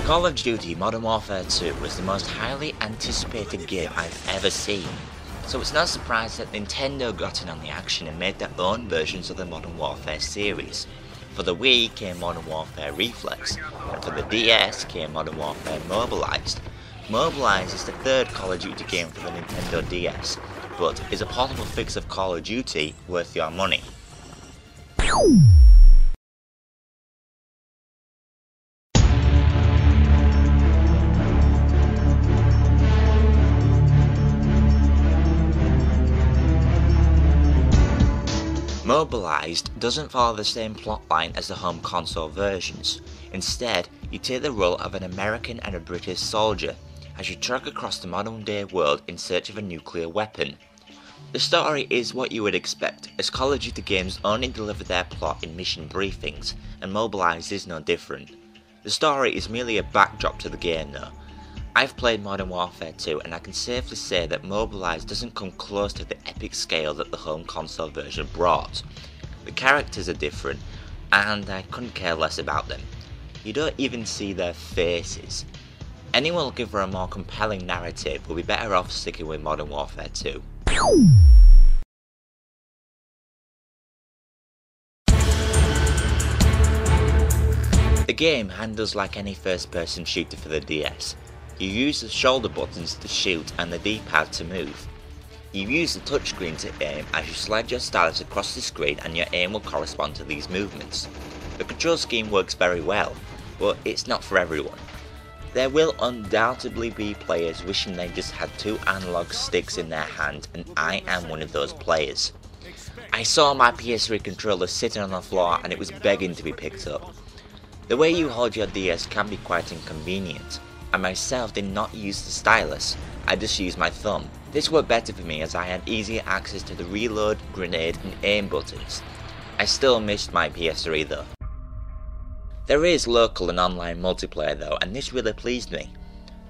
Call of Duty Modern Warfare 2 was the most highly anticipated game I've ever seen, so it's no surprise that Nintendo got in on the action and made their own versions of the Modern Warfare series. For the Wii came Modern Warfare Reflex, and for the DS came Modern Warfare Mobilized. Mobilized is the third Call of Duty game for the Nintendo DS, but is a portable fix of Call of Duty worth your money? Mobilized doesn't follow the same plotline as the home console versions. Instead, you take the role of an American and a British soldier as you trek across the modern day world in search of a nuclear weapon. The story is what you would expect, as Call of Duty games only deliver their plot in mission briefings, and Mobilized is no different. The story is merely a backdrop to the game though. I've played Modern Warfare 2 and I can safely say that Mobilized doesn't come close to the epic scale that the home console version brought. The characters are different, and I couldn't care less about them. You don't even see their faces. Anyone looking for a more compelling narrative will be better off sticking with Modern Warfare 2. The game handles like any first-person shooter for the DS. You use the shoulder buttons to shoot and the D-pad to move. You use the touchscreen to aim as you slide your stylus across the screen and your aim will correspond to these movements. The control scheme works very well, but it's not for everyone. There will undoubtedly be players wishing they just had two analog sticks in their hand, and I am one of those players. I saw my PS3 controller sitting on the floor and it was begging to be picked up. The way you hold your DS can be quite inconvenient. I myself did not use the stylus, I just used my thumb. This worked better for me as I had easier access to the reload, grenade and aim buttons. I still missed my PS3 though. There is local and online multiplayer though, and this really pleased me.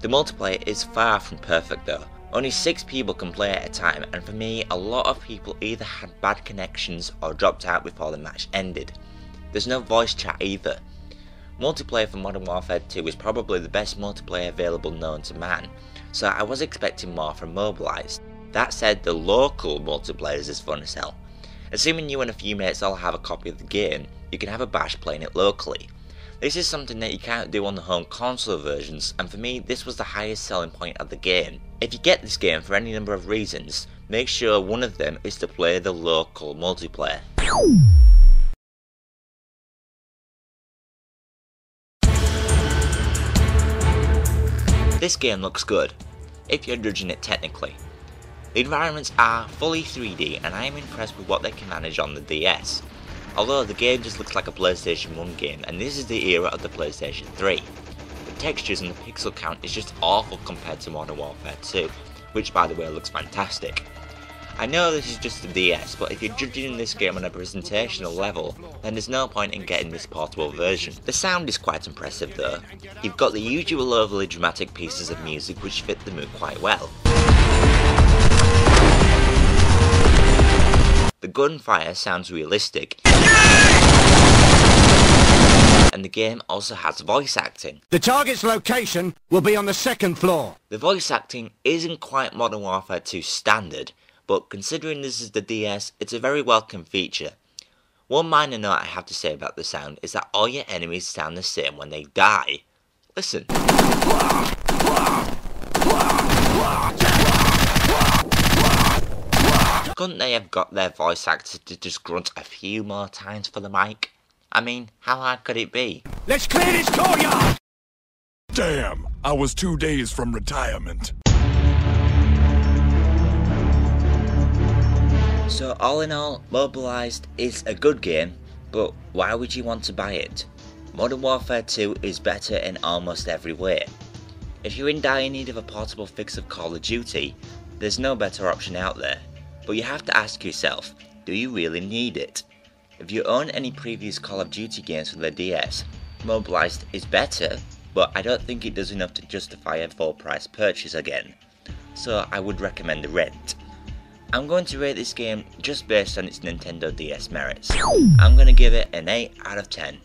The multiplayer is far from perfect though. Only 6 people can play at a time, and for me a lot of people either had bad connections or dropped out before the match ended. There's no voice chat either. Multiplayer for Modern Warfare 2 is probably the best multiplayer available known to man, so I was expecting more from Mobilized. That said, the local multiplayer is as fun as hell. Assuming you and a few mates all have a copy of the game, you can have a bash playing it locally. This is something that you can't do on the home console versions, and for me this was the highest selling point of the game. If you get this game for any number of reasons, make sure one of them is to play the local multiplayer. This game looks good, if you're judging it technically. The environments are fully 3D and I am impressed with what they can manage on the DS. Although the game just looks like a PlayStation 1 game, and this is the era of the PlayStation 3. The textures and the pixel count is just awful compared to Modern Warfare 2, which by the way looks fantastic. I know this is just the DS, but if you're judging this game on a presentational level, then there's no point in getting this portable version. The sound is quite impressive though. You've got the usual overly dramatic pieces of music which fit the mood quite well. The gunfire sounds realistic, and the game also has voice acting. The target's location will be on the 2nd floor. The voice acting isn't quite Modern Warfare 2 standard, but considering this is the DS, it's a very welcome feature. One minor note I have to say about the sound is that all your enemies sound the same when they die. Listen. Couldn't they have got their voice actors to just grunt a few more times for the mic? I mean, how hard could it be? Let's clear this courtyard! Damn, I was 2 days from retirement. So all in all, Mobilized is a good game, but why would you want to buy it? Modern Warfare 2 is better in almost every way. If you're in dire need of a portable fix of Call of Duty, there's no better option out there. But you have to ask yourself, do you really need it? If you own any previous Call of Duty games for the DS, Mobilized is better, but I don't think it does enough to justify a full price purchase again. So I would recommend a rent. I'm going to rate this game just based on its Nintendo DS merits. I'm going to give it an 8 out of 10.